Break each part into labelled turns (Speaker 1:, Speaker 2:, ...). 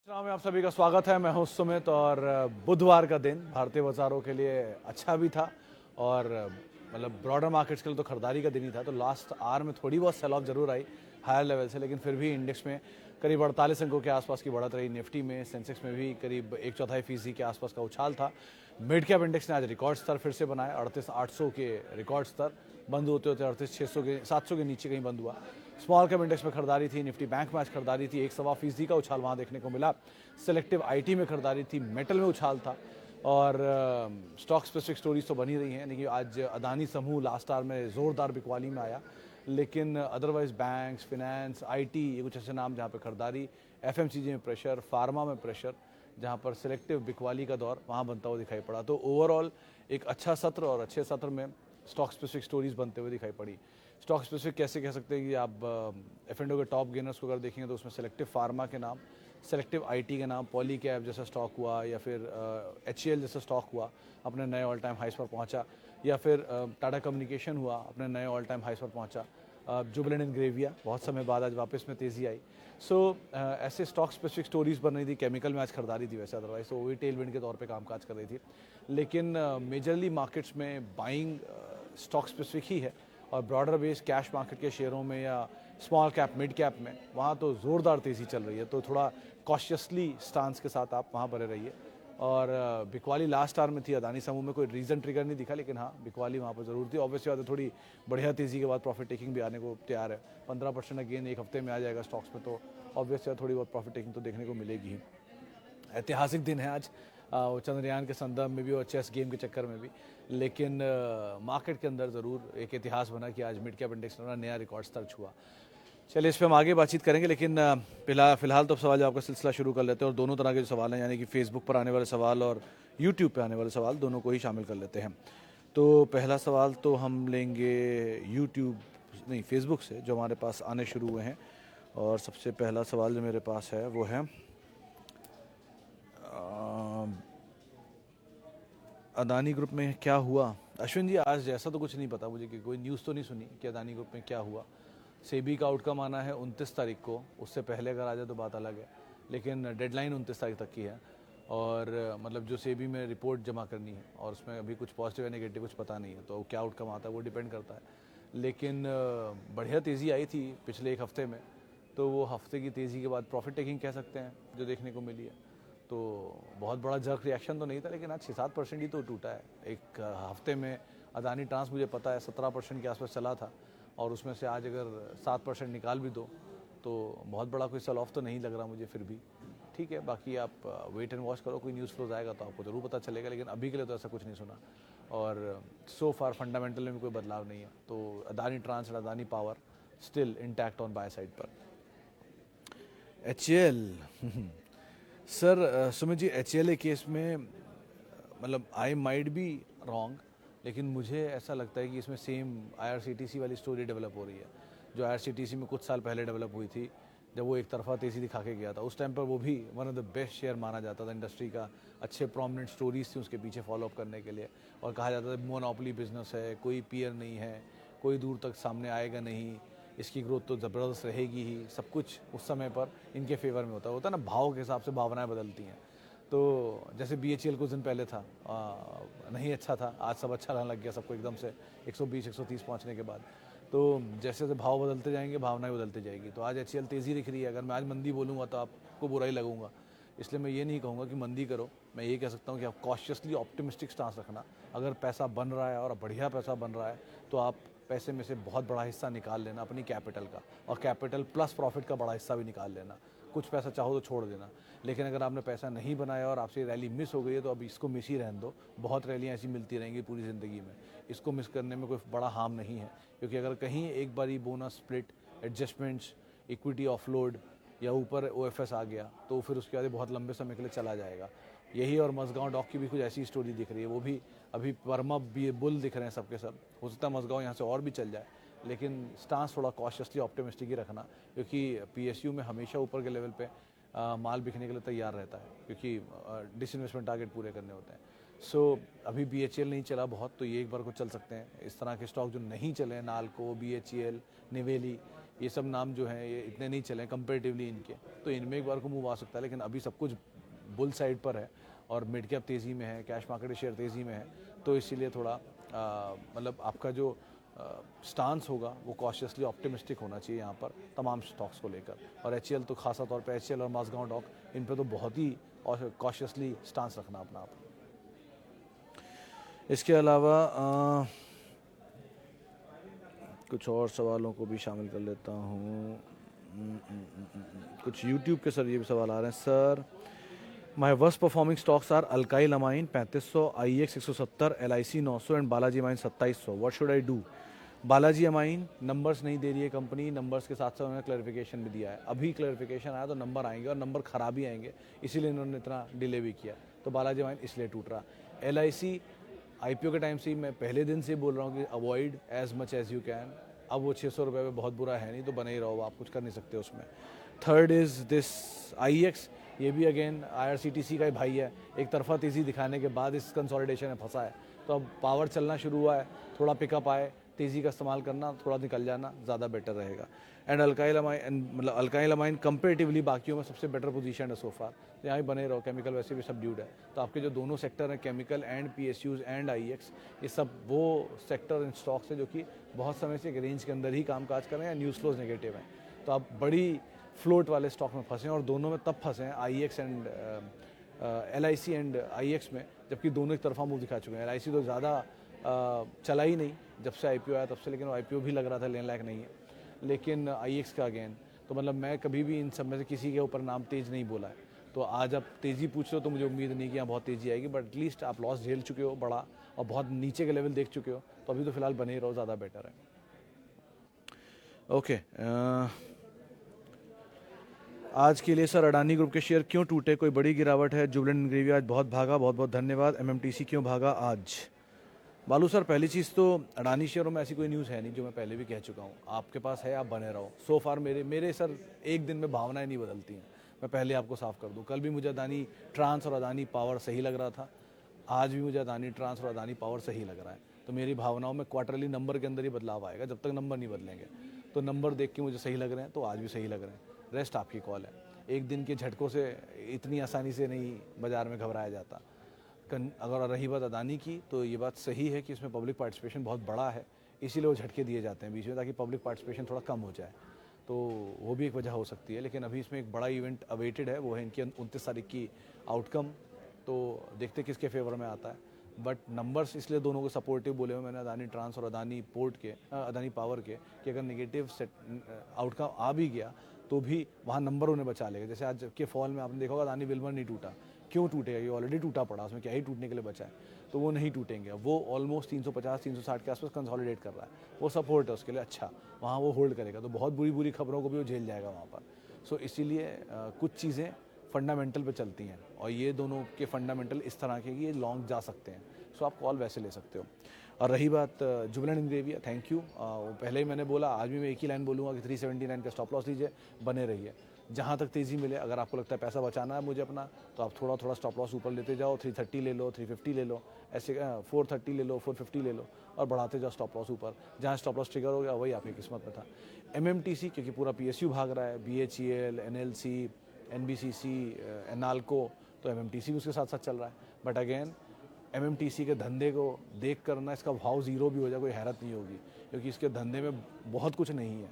Speaker 1: चुनाव में आप सभी का स्वागत है। मैं हूं सुमित और बुधवार का दिन भारतीय बाजारों के लिए अच्छा भी था और मतलब ब्रॉडर मार्केट्स के लिए तो खरीदारी का दिन ही था। तो लास्ट आवर में थोड़ी बहुत सेल ऑफ जरूर आई हायर लेवल से, लेकिन फिर भी इंडेक्स में करीब 48 अंकों के आसपास की बढ़त रही। निफ्टी में, सेंसेक्स में भी करीब 1/4% के आसपास का उछाल था। मिड कैप इंडेक्स ने आज रिकॉर्ड स्तर फिर से बनाए। 38,800 के रिकॉर्ड स्तर बंद होते होते 38,600 के 700 के नीचे कहीं बंद हुआ। स्मॉल कैप इंडेक्स में खरीदारी थी। निफ्टी बैंक में आज खरीदारी थी। 1.25% का उछाल वहां देखने को मिला। सिलेक्टिव आईटी में खरीदारी थी। मेटल में उछाल था और स्टॉक स्पेसिफिक स्टोरीज तो बनी रही हैं। लेकिन आज अदानी समूह लास्ट आवर में जोरदार बिकवाली में आया, लेकिन अदरवाइज बैंक्स, फिनेंस, आईटी, ये कुछ ऐसे नाम जहाँ पे खरीदारी, एफएमसीजी में प्रेशर, फार्मा में प्रेशर, जहाँ पर सिलेक्टिव बिकवाली का दौर वहाँ बनता हुआ दिखाई पड़ा। तो ओवरऑल एक अच्छा सत्र और अच्छे सत्र में स्टॉक स्पेसिफिक स्टोरीज बनते हुए दिखाई पड़ी। स्टॉक स्पेसिफिक कैसे कह सकते हैं कि आप एफ&ओ के टॉप गेनर्स को अगर देखेंगे तो उसमें सिलेक्टिव फार्मा के नाम, सिलेक्टिव आईटी के नाम, पॉली कैब जैसा स्टॉक हुआ या फिर HCL जैसा स्टॉक हुआ अपने नए ऑल टाइम हाइस पर पहुंचा, या फिर टाटा कम्युनिकेशन हुआ अपने नए ऑल टाइम हाइस पर पहुंचा। जुबिलेंट इंग्रेविया बहुत समय बाद आज वापस में तेज़ी आई। सो ऐसे स्टॉक स्पेसिफिक स्टोरीज बन रही थी। केमिकल में आज खरीदारी थी वैसे, अदरवाइज तो वो भी टेल विंड के तौर पे कामकाज कर रही थी। लेकिन मेजरली मार्केट्स में बाइंग स्टॉक स्पेसिफिक ही है और ब्रॉडर बेस कैश मार्केट के शेयरों में या स्मॉल कैप, मिड कैप में वहाँ तो ज़ोरदार तेज़ी चल रही है। तो थोड़ा कॉशियसली स्टांस के साथ आप वहाँ बने रहिए। और बिकवाली लास्ट आवर में थी। अदानी समूह में कोई रीज़न ट्रिगर नहीं दिखा, लेकिन हाँ बिकवाली वहाँ पर ज़रूर थी। ऑब्वियसली बात है, थोड़ी बढ़िया तेज़ी के बाद प्रॉफिट टेकिंग भी आने को तैयार है। 15% अगेन एक हफ्ते में आ जाएगा स्टॉक्स में, तो ऑब्वियसली थोड़ी बहुत प्रॉफिट टेकिंग तो देखने को मिलेगी ही। ऐतिहासिक दिन है आज चंद्रयान के संदर्भ में भी और चेस गेम के चक्कर में भी, लेकिन मार्केट के अंदर ज़रूर एक इतिहास बना कि आज मिड कैप इंडेक्स ने नया रिकॉर्ड स्तर छुआ। चलिए इस पर हम आगे बातचीत करेंगे, लेकिन फिलहाल तो सवाल जवाब का सिलसिला शुरू कर लेते हैं और दोनों तरह के जो सवाल हैं, यानी कि फेसबुक पर आने वाले सवाल और यूट्यूब पे आने वाले सवाल, दोनों को ही शामिल कर लेते हैं। तो पहला सवाल तो हम लेंगे यूट्यूब नहीं फेसबुक से, जो हमारे पास आने शुरू हुए हैं। और सबसे पहला सवाल जो मेरे पास है वो है अदानी ग्रुप में क्या हुआ। अश्विन जी, आज जैसा तो कुछ नहीं पता मुझे कि कोई न्यूज़ तो नहीं सुनी कि अदानी ग्रुप में क्या हुआ। सेबी का आउटकम आना है 29 तारीख को, उससे पहले अगर आ जाए तो बात अलग है, लेकिन डेडलाइन 29 तारीख तक की है। और मतलब जो सेबी में रिपोर्ट जमा करनी है और उसमें अभी कुछ पॉजिटिव या नेगेटिव कुछ पता नहीं है, तो क्या आउटकम आता है वो डिपेंड करता है। लेकिन बढ़िया तेज़ी आई थी पिछले एक हफ्ते में, तो वो हफ्ते की तेज़ी के बाद प्रॉफिट टेकिंग कह सकते हैं जो देखने को मिली है। तो बहुत बड़ा जर्क रिएक्शन तो नहीं था, लेकिन आज 6-7% ही तो टूटा है एक हफ्ते में। अदानी ट्रांस मुझे पता है 17% के आसपास चला था और उसमें से आज अगर 7% निकाल भी दो तो बहुत बड़ा कोई सेल ऑफ तो नहीं लग रहा मुझे फिर भी। ठीक है, बाकी आप वेट एंड वॉच करो, कोई न्यूज़ फ्लोज आएगा तो आपको ज़रूर पता चलेगा, लेकिन अभी के लिए तो ऐसा कुछ नहीं सुना। और सो फार फंडामेंटल में भी कोई बदलाव नहीं है। तो Adani trans, Adani power still intact on buy side पर। HCL sir, Sumit ji, HCL case में मतलब आई माइट बी रॉन्ग, लेकिन मुझे ऐसा लगता है कि इसमें सेम IRCTC वाली स्टोरी डेवलप हो रही है जो IRCTC में कुछ साल पहले डेवलप हुई थी, जब वो एक तरफा तेज़ी दिखा के गया था। उस टाइम पर वो भी one of the best share माना जाता था इंडस्ट्री का। अच्छे प्रोमिनेंट स्टोरीज थी उसके पीछे फॉलोअप करने के लिए, और कहा जाता था मोनोपोली बिजनेस है, कोई पीयर नहीं है, कोई दूर तक सामने आएगा नहीं, इसकी ग्रोथ तो ज़बरदस्त रहेगी ही। सब कुछ उस समय पर इनके फेवर में होता है ना, भाव के हिसाब से भावनाएं बदलती हैं। तो जैसे BHEL कुछ दिन पहले था, नहीं अच्छा था, आज सब अच्छा रहने लग गया सबको एकदम से 120-130 पहुंचने के बाद। तो जैसे जैसे भाव बदलते जाएंगे भावनाएं बदलती जाएगी। तो आज HCL तेज़ी दिख रही है। अगर मैं आज मंदी बोलूँगा तो आपको बुरा ही लगूंगा, इसलिए मैं ये नहीं कहूँगा कि मंदी करो। मैं ये कह सकता हूँ कि आप कॉशियसली ऑप्टिमिस्टिक स्टांस रखना। अगर पैसा बन रहा है और बढ़िया पैसा बन रहा है तो आप पैसे में से बहुत बड़ा हिस्सा निकाल लेना अपनी कैपिटल का, और कैपिटल प्लस प्रॉफिट का बड़ा हिस्सा भी निकाल लेना। कुछ पैसा चाहो तो छोड़ देना। लेकिन अगर आपने पैसा नहीं बनाया और आपसे रैली मिस हो गई है तो अब इसको मिस ही रहने दो। बहुत रैलियाँ ऐसी मिलती रहेंगी पूरी ज़िंदगी में, इसको मिस करने में कोई बड़ा हार्म नहीं है। क्योंकि अगर कहीं एक बारी bonus split, adjustments, equity offload या ऊपर OFS आ गया तो फिर उसके बाद बहुत लंबे समय के लिए चला जाएगा। यही और मझगांव डॉक की भी कुछ ऐसी स्टोरी दिख रही है। वो भी अभी वर्मा भी बुल दिख रहे हैं सबके सब। हो सकता है मझगांव यहाँ से और भी चल जाए, लेकिन स्टांस थोड़ा कॉशियसली ऑप्टिमिस्टिक ही रखना, क्योंकि PSU में हमेशा ऊपर के लेवल पे माल बिकने के लिए तैयार रहता है, क्योंकि डिसइन्वेस्टमेंट टारगेट पूरे करने होते हैं। सो अभी BHEL नहीं चला बहुत, तो ये एक बार को चल सकते हैं। इस तरह के स्टॉक जो नहीं चले, नालको, BHEL, निवेली, ये सब नाम जो हैं ये इतने नहीं चले कंपेरेटिवली इनके, तो इनमें एक बार को मूव आ सकता है, लेकिन अभी सब कुछ बुल साइड पर है और मिड कैप तेज़ी में है, कैश मार्केट शेयर तेज़ी में है, तो इसीलिए थोड़ा मतलब आपका जो स्टांस होगा वो कॉशियसली ऑप्टिमिस्टिक होना चाहिए यहाँ पर तमाम स्टॉक्स को लेकर। और एचएल तो खासा तौर पे एचएल और माजगांव डॉक, इन पे तो बहुत ही कॉशियसली स्टांस रखना अपना आप। इसके अलावा कुछ और सवालों को भी शामिल कर लेता हूँ। कुछ यूट्यूब के सर ये भी सवाल आ रहे हैं। Sir, my worst performing stocks are alkyl amine 3500, IEX 170, LIC 900 and Balaji amine 2700। What should I do? Balaji amine numbers नहीं दे रही है कंपनी, नंबर्स के साथ साथ उन्होंने क्लैरिफिकेशन भी दिया है। अभी क्लैरिफिकेशन आया तो नंबर आएंगे और नंबर खराब ही आएंगे, इसीलिए इन्होंने इतना डिले भी किया, तो बालाजी अमाइन इसलिए टूट रहा। एलआईसी आईपीओ के टाइम से मैं पहले दिन से बोल रहा हूँ कि avoid as much as you can. अब वो 600 रुपये में बहुत बुरा है नहीं, तो बने ही रहो, आप कुछ कर नहीं सकते उसमें। थर्ड इज़ दिस आईएक्स, ये भी अगेन आईआरसीटीसी का ही भाई है, एक तरफा तेज़ी दिखाने के बाद इस कंसोलिडेशन में फंसा है, तो अब पावर चलना शुरू हुआ है, थोड़ा पिकअप आए, तेज़ी का इस्तेमाल करना, थोड़ा निकल जाना ज़्यादा बेटर रहेगा। एंड अल्काइल अमाइन, मतलब अल्काइल अमाइन कंपेरेटिवली बाकियों में सबसे बेटर पोजीशन है सोफार, यहाँ ही बने रहो। केमिकल वैसे भी सबड्यूड है, तो आपके जो दोनों सेक्टर हैं केमिकल एंड पीएसयूज एंड आईएक्स, ये सब वो सेक्टर इन स्टॉक्स है जो कि बहुत समय से एक रेंज के अंदर ही कामकाज कर रहे हैं, न्यूज़ फ्लोज नेगेटिव हैं, तो आप बड़ी फ्लोट वाले स्टॉक में फंसे हैं, और दोनों में तब फंसे हैं आईएक्स एंड एलआईसी एंड आईएक्स में, जबकि दोनों एक तरफा मुंह दिखा चुके हैं। एलआईसी तो ज़्यादा चला ही नहीं जब से आईपीओ आया तब से, लेकिन वो आईपीओ भी लग रहा था लेने लायक नहीं है, लेकिन आईएक्स का अगेन, तो मतलब मैं कभी भी इन सब में से किसी के ऊपर नाम तेज नहीं बोला है, तो आज आप तेज़ी पूछ रहे हो तो मुझे उम्मीद नहीं कि यहाँ बहुत तेज़ी आएगी, बट एटलीस्ट आप लॉस झेल चुके हो बड़ा और बहुत नीचे के लेवल देख चुके हो, तो अभी तो फिलहाल बने ही रहो, ज़्यादा बेटर है। ओके, आज के लिए सर अडानी ग्रुप के शेयर क्यों टूटे, कोई बड़ी गिरावट है? जुबलेंट इंग्रेविया आज बहुत भागा, बहुत बहुत धन्यवाद। एमएमटीसी क्यों भागा आज? बालू सर, पहली चीज़ तो अडानी शेयरों में ऐसी कोई न्यूज़ है नहीं, जो मैं पहले भी कह चुका हूँ, आपके पास है आप बने रहो। सो फार मेरे सर एक दिन में भावनाएं नहीं बदलती हैं, मैं पहले आपको साफ कर दूँ। कल भी मुझे अडानी ट्रांस और अडानी पावर सही लग रहा था, आज भी मुझे अडानी ट्रांस और अडानी पावर सही लग रहा है, तो मेरी भावनाओं में क्वार्टरली नंबर के अंदर ही बदलाव आएगा, जब तक नंबर नहीं बदलेंगे। तो नंबर देख के मुझे सही लग रहे हैं, तो आज भी सही लग रहे हैं, रेस्ट आपकी कॉल है। एक दिन के झटकों से इतनी आसानी से नहीं बाज़ार में घबराया जाता। अगर रही बात अडानी की, तो ये बात सही है कि इसमें पब्लिक पार्टिसिपेशन बहुत बड़ा है, इसीलिए वो झटके दिए जाते हैं बीच में, ताकि पब्लिक पार्टिसिपेशन थोड़ा कम हो जाए, तो वो भी एक वजह हो सकती है। लेकिन अभी इसमें एक बड़ा इवेंट अवेटेड है, वो है इनकी 29 तारीख की आउटकम, तो देखते किसके फेवर में आता है। बट नंबर्स इसलिए दोनों को सपोर्टिव बोले हुए मैंने, अडानी ट्रांस और अडानी पोर्ट के, अडानी पावर के, कि अगर नेगेटिव सेट आउटकम आ भी गया तो भी वहाँ नंबर उन्हें बचा लेगा। जैसे आज के फॉल में आपने देखा होगा अडानी विल्मर नहीं टूटा, क्यों टूटेगा? ये ऑलरेडी टूटा पड़ा, उसमें क्या ही टूटने के लिए बचा है, तो वो नहीं टूटेंगे। वो ऑलमोस्ट 350-360 के आसपास कंसोलिडेट कर रहा है, वो सपोर्ट है उसके लिए, अच्छा वहाँ वो होल्ड करेगा, तो बहुत बुरी बुरी खबरों को भी वो झेल जाएगा वहाँ पर। सो इसीलिए कुछ चीज़ें फंडामेंटल पे चलती हैं, और ये दोनों के फंडामेंटल इस तरह के कि ये लॉन्ग जा सकते हैं, सो आप कॉल वैसे ले सकते हो। और रही बात जुबलेंट इंग्रेविया, थैंक यू, पहले ही मैंने बोला, आज भी मैं एक ही लाइन बोलूँगा कि 379 का स्टॉप लॉस लीजिए, बने रहिए जहाँ तक तेज़ी मिले। अगर आपको लगता है पैसा बचाना है मुझे अपना, तो आप थोड़ा थोड़ा स्टॉप लॉस ऊपर लेते जाओ, 330 ले लो, 350 ले लो, ऐसे 430 ले लो, 450 ले लो, और बढ़ाते जाओ स्टॉप लॉस ऊपर। जहाँ स्टॉप लॉस ट्रिगर हो गया वही आपकी किस्मत में था। एमएमटीसी, क्योंकि पूरा पीएसयू भाग रहा है, बीएचईएल, एनएलसी, एनबीसीसी, एनाल्को, तो एमएमटीसी भी उसके साथ साथ चल रहा है। बट अगेन एमएमटीसी के धंधे को देख कर ना, इसका भाव ज़ीरो भी हो जाए कोई हैरत नहीं होगी, क्योंकि इसके धंधे में बहुत कुछ नहीं है।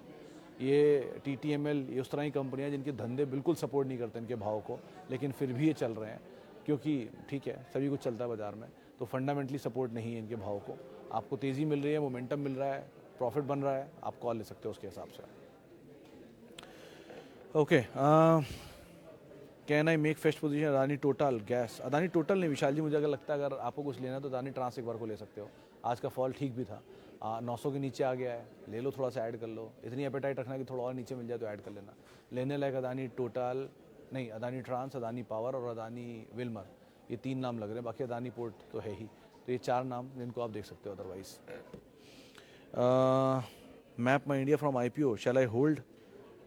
Speaker 1: ये टीटीएमएल, ये उस तरह की कंपनियां जिनके धंधे बिल्कुल सपोर्ट नहीं करते इनके भाव को, लेकिन फिर भी ये चल रहे हैं, क्योंकि ठीक है सभी कुछ चलता है बाज़ार में, तो फंडामेंटली सपोर्ट नहीं है इनके भाव को। आपको तेज़ी मिल रही है, मोमेंटम मिल रहा है, प्रॉफिट बन रहा है, आप कॉल ले सकते हो उसके हिसाब से। Okay, can I make fest position Adani total gas? Adani total नहीं विशाल जी, मुझे अगर लगता है अगर आपको कुछ लेना है तो अदानी ट्रांस एक बार को ले सकते हो। आज का फॉल ठीक भी था, 900 के नीचे आ गया है, ले लो, थोड़ा सा ऐड कर लो। इतनी एपेटाइट रखना कि थोड़ा और नीचे मिल जाए तो ऐड कर लेना। लेने लायक अदानी टोटल नहीं, अदानी ट्रांस, अदानी पावर और अदानी विल्मर, ये 3 नाम लग रहे हैं, बाकी अदानी पोर्ट तो है ही। तो ये 4 नाम जिनको आप देख सकते हो। Otherwise map my India from IPO, shall I hold?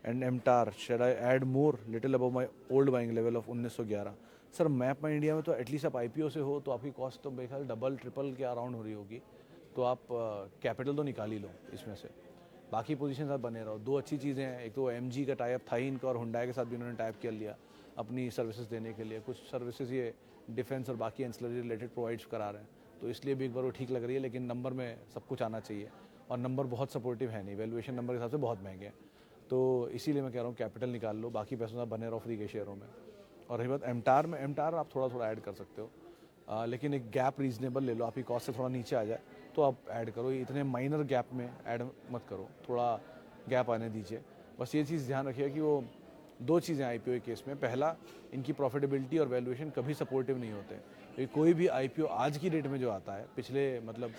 Speaker 1: And MTAR, should I add more little above my old buying level of 1911? Sir map my India में तो एटलीस्ट आप IPO से हो तो आपकी कॉस्ट तो मेरे ख्याल डबल ट्रिपल के अराउंड हो रही होगी, तो आप कैपिटल तो निकाल ही लो इसमें से, बाकी पोजीशन आप बने रहो। दो अच्छी चीज़ें हैं, एक तो एमजी का टाइप था ही इनका और हुंडई के साथ भी उन्होंने टाइप कर लिया अपनी सर्विसेज देने के लिए। कुछ सर्विसेज ये डिफेंस और बाकी एंसिलरी रिलेटेड प्रोवाइड्स करा रहे हैं, तो इसलिए भी एक बार वो ठीक लग रही है। लेकिन नंबर में सब कुछ आना चाहिए और नंबर बहुत सपोर्टिव है नहीं, वैल्यूएशन नंबर के हिसाब से बहुत महंगे हैं। तो इसीलिए मैं कह रहा हूँ कैपिटल निकाल लो, बाकी पैसों से बने रहो फ्री के शेयरों में। और रही बात एमटार में, एमटार आप थोड़ा थोड़ा ऐड कर सकते हो, लेकिन एक गैप रीजनेबल ले लो, आपकी कॉस्ट से थोड़ा नीचे आ जाए तो आप ऐड करो। इतने माइनर गैप में ऐड मत करो, थोड़ा गैप आने दीजिए। बस ये चीज़ ध्यान रखिए कि वो दो चीज़ें आईपीओ के केस में, पहला इनकी प्रॉफिटेबिलिटी और वैल्यूएशन कभी सपोर्टिव नहीं होते। क्योंकि कोई भी आईपीओ आज की डेट में जो आता है, पिछले मतलब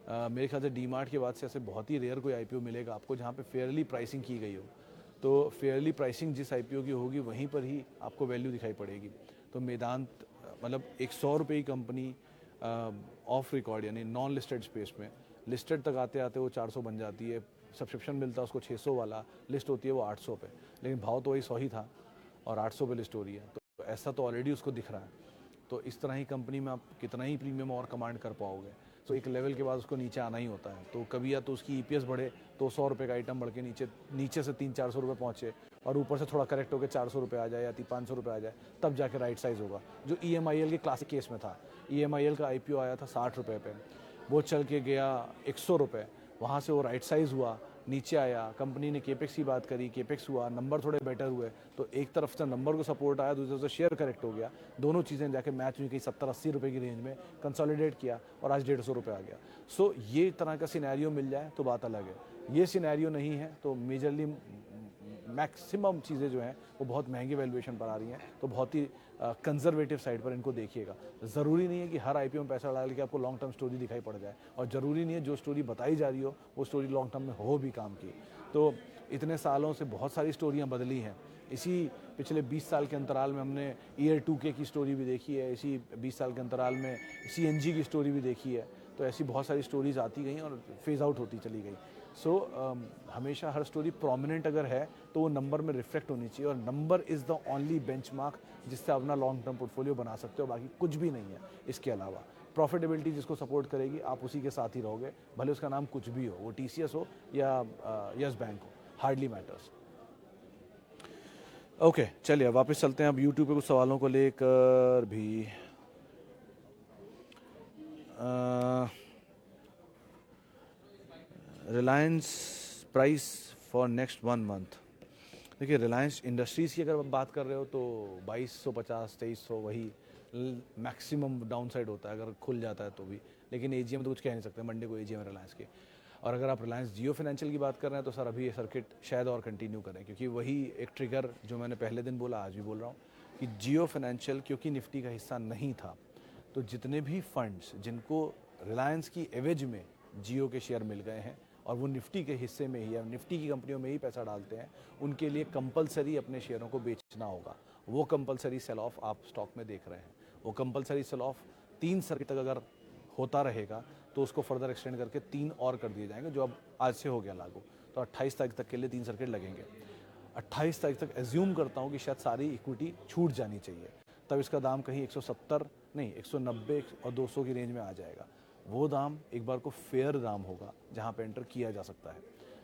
Speaker 1: मेरे ख्याल से डीमार्ट के बाद से ऐसे बहुत ही रेयर कोई आईपीओ मिलेगा आपको जहाँ पे फेयरली प्राइसिंग की गई हो। तो फेयरली प्राइसिंग जिस आईपीओ की होगी वहीं पर ही आपको वैल्यू दिखाई पड़ेगी। तो वेदांत मतलब एक 100 रुपये की कंपनी ऑफ रिकॉर्ड यानी नॉन लिस्टेड स्पेस में, लिस्टेड तक आते आते वो 400 बन जाती है, सब्सक्रिप्शन मिलता है उसको 600 वाला, लिस्ट होती है वो 800 पे, लेकिन भाव तो वही 100 ही था और 800 पे लिस्ट हो रही है। तो ऐसा तो ऑलरेडी उसको दिख रहा है। तो इस तरह ही कंपनी में आप कितना ही प्रीमियम और कमांड कर पाओगे। तो एक लेवल के बाद उसको नीचे आना ही होता है। तो कभी या तो उसकी ईपीएस बढ़े तो 100 रुपये का आइटम बढ़ के नीचे से 300-400 रुपये पहुँचे और ऊपर से थोड़ा करेक्ट होकर 400 रुपये आ जाए या 500 रुपये आ जाए, तब जाके राइट साइज़ होगा। जो EMIL के क्लासिक केस में था, EMIL का IPO आया था 60 रुपये पे, वो चल के गया 100 रुपये, वहाँ से वो राइट साइज़ हुआ, नीचे आया, कंपनी ने केपेक्स की बात करी, केपेक्स हुआ, नंबर थोड़े बेटर हुए, तो एक तरफ से नंबर को सपोर्ट आया, दूसरी तरफ से शेयर करेक्ट हो गया, दोनों चीज़ें जाके मैच हुई, कहीं 70-80 रुपये की रेंज में कंसोलिडेट किया और आज 150 रुपये आ गया। सो ये तरह का सिनेरियो मिल जाए तो बात अलग है। ये सिनेरियो नहीं है तो मेजरली मैक्सिमम चीज़ें जो हैं वो बहुत महंगी वैल्यूएशन पर आ रही हैं, तो बहुत ही कंजर्वेटिव साइड पर इनको देखिएगा। ज़रूरी नहीं है कि हर आईपीओ में पैसा डाल के आपको लॉन्ग टर्म स्टोरी दिखाई पड़ जाए, और ज़रूरी नहीं है जो स्टोरी बताई जा रही हो वो स्टोरी लॉन्ग टर्म में हो भी काम की। तो इतने सालों से बहुत सारी स्टोरियाँ बदली हैं। इसी पिछले 20 साल के अंतराल में हमने ईयर 2K की स्टोरी भी देखी है, इसी 20 साल के अंतराल में CNG की स्टोरी भी देखी है। तो ऐसी बहुत सारी स्टोरीज आती गई और फेज़ आउट होती चली गई। सो हमेशा हर स्टोरी प्रोमिनेंट अगर है तो वो नंबर में रिफ्लेक्ट होनी चाहिए, और number is the only benchmark जिससे अपना लॉन्ग टर्म पोर्टफोलियो बना सकते हो, बाकी कुछ भी नहीं है इसके अलावा। प्रॉफिटेबिलिटी जिसको सपोर्ट करेगी आप उसी के साथ ही रहोगे, भले उसका नाम कुछ भी हो, वो TCS हो या यस बैंक हो, हार्डली मैटर्स। ओके चलिए वापस चलते हैं अब यूट्यूब पे कुछ सवालों को लेकर भी। Reliance price for next 1 month. देखिए रिलायंस इंडस्ट्रीज़ की अगर आप बात कर रहे हो तो 2250-2300 वही मैक्सिमम डाउन साइड होता है अगर खुल जाता है तो भी, लेकिन AGM तो कुछ कह नहीं सकते, मंडे को AGM है रिलायंस के। और अगर आप रिलायंस जियो फाइनेंशियल की बात कर रहे हैं तो सर अभी ये सर्किट शायद और कंटिन्यू करें, क्योंकि वही एक ट्रिगर जो मैंने पहले दिन बोला आज भी बोल रहा हूँ कि जियो फाइनेंशियल क्योंकि निफ्टी का हिस्सा नहीं था, तो जितने भी फंड्स जिनको रिलायंस की एवेज में जियो के शेयर मिल गए हैं और वो निफ्टी के हिस्से में ही या निफ्टी की कंपनियों में ही पैसा डालते हैं, उनके लिए कंपलसरी अपने शेयरों को बेचना होगा। वो कंपलसरी सेल ऑफ आप स्टॉक में देख रहे हैं। वो कंपलसरी सेल ऑफ 3 सर्किट तक अगर होता रहेगा तो उसको फर्दर एक्सटेंड करके 3 और कर दिए जाएंगे, जो अब आज से हो गया लागू। तो 28 तारीख तक के लिए 3 सर्किट लगेंगे। 28 तारीख तक एज्यूम करता हूँ कि शायद सारी इक्विटी छूट जानी चाहिए, तब इसका दाम कहीं 170 नहीं 190 और 200 की रेंज में आ जाएगा। वो दाम एक बार को फेयर दाम होगा जहाँ पे एंटर किया जा सकता है,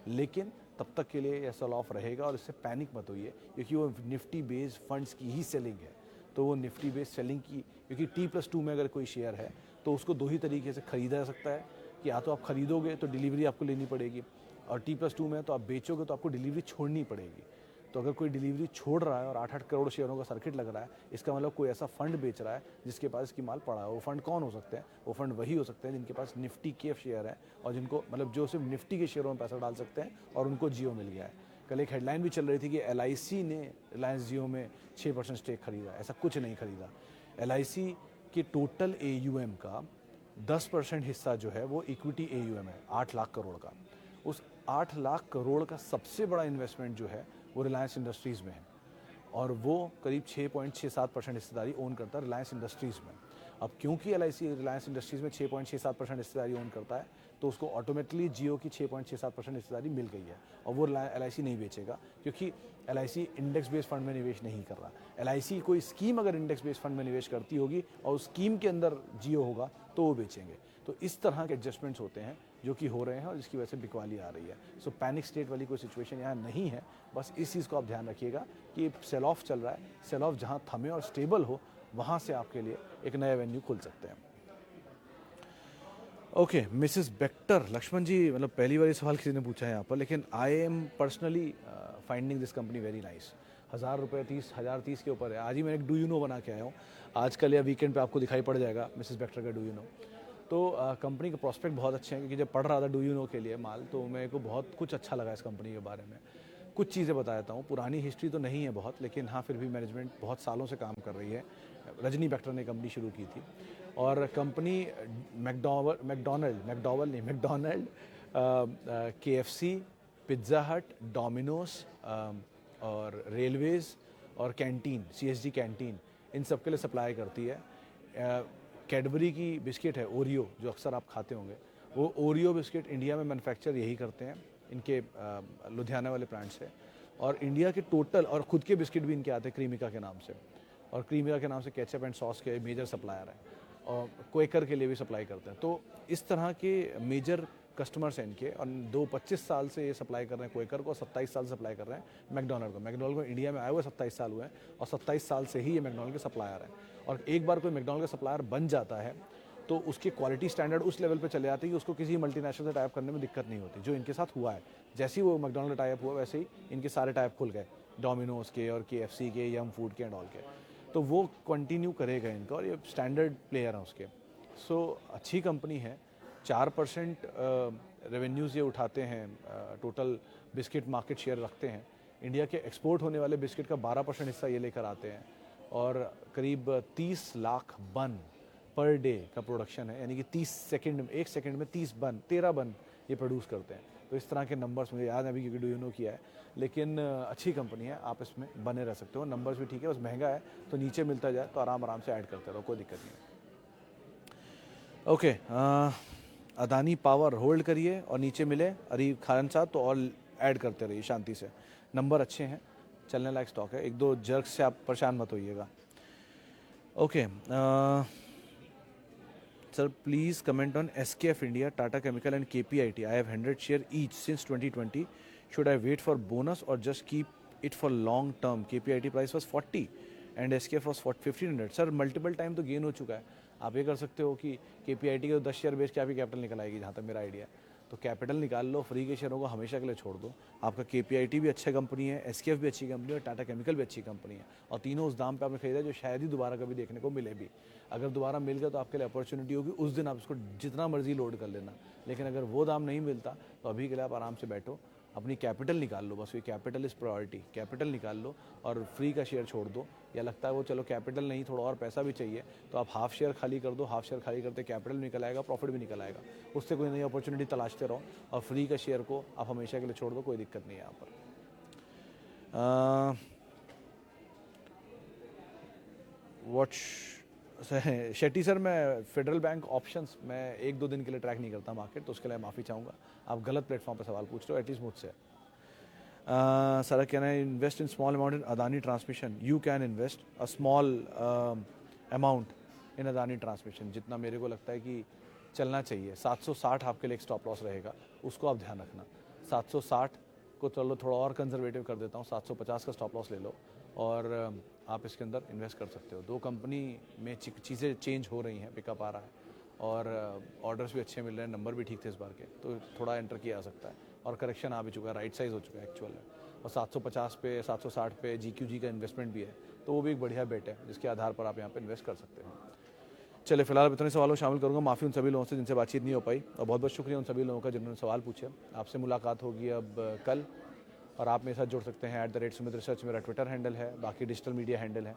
Speaker 1: लेकिन तब तक के लिए यह सेल ऑफ रहेगा और इससे पैनिक मत होइए, क्योंकि वो निफ्टी बेस्ड फंड्स की ही सेलिंग है। तो वो निफ्टी बेस्ड सेलिंग की, क्योंकि T+2 में अगर कोई शेयर है तो उसको 2 ही तरीके से खरीदा जा सकता है कि या तो आप खरीदोगे तो डिलीवरी आपको लेनी पड़ेगी, और T+2 में तो आप बेचोगे तो आपको डिलीवरी छोड़नी पड़ेगी। तो अगर कोई डिलीवरी छोड़ रहा है और 8-8 करोड़ शेयरों का सर्किट लग रहा है, इसका मतलब कोई ऐसा फंड बेच रहा है जिसके पास इसकी माल पड़ा है। वो फंड कौन हो सकते हैं? वो फंड वही हो सकते हैं जिनके पास निफ्टी के शेयर है और जिनको मतलब जो सिर्फ निफ्टी के शेयरों में पैसा डाल सकते हैं और उनको जियो मिल गया है। कल एक हेडलाइन भी चल रही थी कि LIC ने रिलायंस जियो में 6% स्टेक खरीदा। ऐसा कुछ नहीं खरीदा। LIC के टोटल AUM का 10% हिस्सा जो है वो इक्विटी AUM है 8 लाख करोड़ का। उस 8 लाख करोड़ का सबसे बड़ा इन्वेस्टमेंट जो है वो रिलायंस इंडस्ट्रीज़ में है, और वो करीब 6.67% हिस्सेदारी ओन करता है रिलायंस इंडस्ट्रीज़ में। अब क्योंकि LIC रिलायंस इंडस्ट्रीज़ में 6.67% हिस्सेदारी ओन करता है, तो उसको ऑटोमेटिकली जियो की 6.67% हिस्सेदारी मिल गई है, और वो LIC नहीं बेचेगा, क्योंकि LIC इंडेक्स बेस्ड फंड में निवेश नहीं कर रहा। LIC कोई स्कीम अगर इंडेक्स बेस्ड फंड में निवेश करती होगी और उस स्कीम के अंदर जियो होगा तो वो बेचेंगे। तो इस तरह के एडजस्टमेंट्स होते हैं जो कि हो रहे हैं और जिसकी वजह से बिकवाली आ रही है। सो पैनिक स्टेट वाली कोई सिचुएशन यहाँ नहीं है, बस इस चीज़ को आप ध्यान रखिएगा कि सेल ऑफ चल रहा है, सेल ऑफ जहाँ थमे और स्टेबल हो वहाँ से आपके लिए एक नया एवेन्यू खुल सकते हैं। ओके, मिसेस बेक्टर, लक्ष्मण जी, मतलब पहली बार ये सवाल किसी ने पूछा है यहाँ पर, लेकिन I am personally finding this company very nice. 1030 के ऊपर है। आज ही मैंने एक डू यू नो बना के आया हूँ, आजकल या वीकेंड पे आपको दिखाई पड़ जाएगा मिसेस बेक्टर का डू यू नो। तो कंपनी के प्रोस्पेक्ट बहुत अच्छे हैं, क्योंकि जब पढ़ रहा था डू यू नो के लिए माल, तो मेरे को बहुत कुछ अच्छा लगा इस कंपनी के बारे में। कुछ चीज़ें बता देता हूँ, पुरानी हिस्ट्री तो नहीं है बहुत, लेकिन हाँ फिर भी मैनेजमेंट बहुत सालों से काम कर रही है। रजनी बेक्टर ने कंपनी शुरू की थी और कंपनी मैकडॉनल्ड, KFC, पिज़्ज़ा हट, डोमिनोज और रेलवेज़ और कैंटीन, CSD कैंटीन, इन सब के लिए सप्लाई करती है। कैडबरी की बिस्किट है ओरियो, जो अक्सर आप खाते होंगे, वो ओरियो बिस्किट इंडिया में मैन्युफैक्चर यही करते हैं, इनके लुधियाना वाले प्लांट से। और इंडिया के टोटल और ख़ुद के बिस्किट भी इनके आते हैं क्रीमिका के नाम से, और क्रीमिका के नाम से केचप एंड सॉस के मेजर सप्लायर हैं, और क्वेकर के लिए भी सप्लाई करते हैं। तो इस तरह के मेजर कस्टमर्स हैं इनके, और 25 साल से ये सप्लाई कर रहे हैं क्वेकर को, 27 साल से सप्लाई कर रहे हैं मैकडॉनल्ड को। मैकडॉनल्ड को इंडिया में आए हुए 27 साल हुए हैं, और 27 साल से ही ये मैकडॉनल्ड के सप्लायर हैं। और एक बार कोई मैकडॉनल्ड का सप्लायर बन जाता है तो उसकी क्वालिटी स्टैंडर्ड उस लेवल पे चले जाते हैं कि उसको किसी मल्टीनेशनल से टाइप करने में दिक्कत नहीं होती, जो इनके साथ हुआ है। जैसे ही वो मैकडॉनल्ड टाइप हुआ, वैसे ही इनके सारे टाइप खुल गए, डोमिनोज के और KFC के, यम फूड के एंड ऑल के। तो वो कंटिन्यू करेगा इनका, और ये स्टैंडर्ड प्लेयर हैं उसके। सो अच्छी कंपनी है। 4% रेवेन्यूज़ ये उठाते हैं, टोटल बिस्किट मार्केट शेयर रखते हैं। इंडिया के एक्सपोर्ट होने वाले बिस्किट का 12% हिस्सा ये लेकर आते हैं, और करीब 30 लाख बन पर डे का प्रोडक्शन है, यानी कि 1 सेकंड में 13 बन ये प्रोड्यूस करते हैं। तो इस तरह के नंबर्स मुझे याद है अभी, क्योंकि डू यू नो किया है, लेकिन अच्छी कंपनी है, आप इसमें बने रह सकते हो। नंबर्स भी ठीक है, बस महंगा है, तो नीचे मिलता जाए तो आराम से ऐड करते रहो, कोई दिक्कत नहीं है। ओके, अदानी पावर होल्ड करिए, और नीचे मिले अरी खान साहब तो और ऐड करते रहिए शांति से। नंबर अच्छे हैं, चलने लायक स्टॉक है, 1-2 जर्क से आप परेशान मत होइएगा। Okay, sir please comment on SKF India, Tata Chemical and KPIT. I have 100 share each since 2020. Should I wait for bonus or just keep it for long term? KPIT price was 40 and SKF was 1500. Sir multiple time तो gain हो चुका है। आप ये कर सकते हो कि KPIT के 10 शेयर बेच के आपकी कैपिटल निकल आएगी, जहाँ तक मेरा आइडिया है। तो कैपिटल निकाल लो, फ्री के शेयरों को हमेशा के लिए छोड़ दो। आपका KPIT भी अच्छा कंपनी है, SKF भी अच्छी कंपनी है, और टाटा केमिकल भी अच्छी कंपनी है, और तीनों उस दाम पे आपने खरीदा जो शायद ही दोबारा कभी देखने को मिले भी। अगर दोबारा मिल गया तो आपके लिए अपॉर्चुनिटी होगी, उस दिन आप उसको जितना मर्जी लोड कर लेना। लेकिन अगर वो दाम नहीं मिलता तो अभी के लिए आप आराम से बैठो, अपनी कैपिटल निकाल लो, बस ये कैपिटल इज़ प्रायोरिटी। कैपिटल निकाल लो और फ्री का शेयर छोड़ दो, या लगता है वो चलो कैपिटल नहीं, थोड़ा और पैसा भी चाहिए, तो आप हाफ शेयर खाली कर दो। हाफ शेयर खाली करते कैपिटल निकल आएगा, प्रॉफिट भी निकल आएगा, उससे कोई नई अपॉर्चुनिटी तलाशते रहो, और फ्री का शेयर को आप हमेशा के लिए छोड़ दो, कोई दिक्कत नहीं है यहाँ पर। शेट्टी सर, मैं फेडरल बैंक ऑप्शंस मैं 1-2 दिन के लिए ट्रैक नहीं करता मार्केट, तो उसके लिए माफ़ी चाहूँगा। आप गलत प्लेटफॉर्म पर सवाल पूछ रहे हो, एटलीस्ट मुझसे। Sir, can I invest in small amount in Adani transmission? You can invest a small amount in Adani transmission, जितना मेरे को लगता है कि चलना चाहिए। 760 आपके लिए एक स्टॉप लॉस रहेगा, उसको आप ध्यान रखना। 760 को चलो थोड़ा और कंजर्वेटिव कर देता हूँ, 750 का स्टॉप लॉस ले लो, और आप इसके अंदर इन्वेस्ट कर सकते हो। 2 कंपनी में चीज़ें चेंज हो रही हैं, पिकअप आ रहा है, और ऑर्डर्स भी अच्छे मिल रहे हैं, नंबर भी ठीक थे इस बार के, तो थोड़ा एंटर किया जा सकता है, और करेक्शन आ भी चुका है, राइट साइज़ हो चुका है एक्चुअल में। और 750 पे 760 पे GQG का इन्वेस्टमेंट भी है, तो वो भी एक बढ़िया बेट है, जिसके आधार पर आप यहाँ पे इन्वेस्ट कर सकते हैं। चलिए, फिलहाल इतने सवालों शामिल करूँगा। माफ़ी उन सभी लोगों से जिनसे बातचीत नहीं हो पाई, और बहुत बहुत शुक्रिया उन सभी लोगों का जिन्होंने सवाल पूछे। आपसे मुलाकात होगी अब कल, और आप मेरे साथ जुड़ सकते हैं @सुमित रिसर्च मेरा ट्विटर हैंडल है, बाकी डिजिटल मीडिया हैंडल है।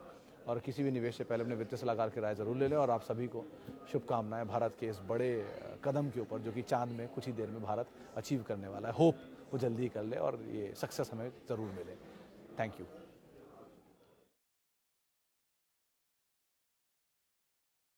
Speaker 1: और किसी भी निवेश से पहले अपने वित्तीय सलाहकार की राय ज़रूर ले लें। और आप सभी को शुभकामनाएं भारत के इस बड़े कदम के ऊपर, जो कि चांद में कुछ ही देर में भारत अचीव करने वाला है। होप वो जल्दी कर ले और ये सक्सेस हमें ज़रूर मिले। Thank you.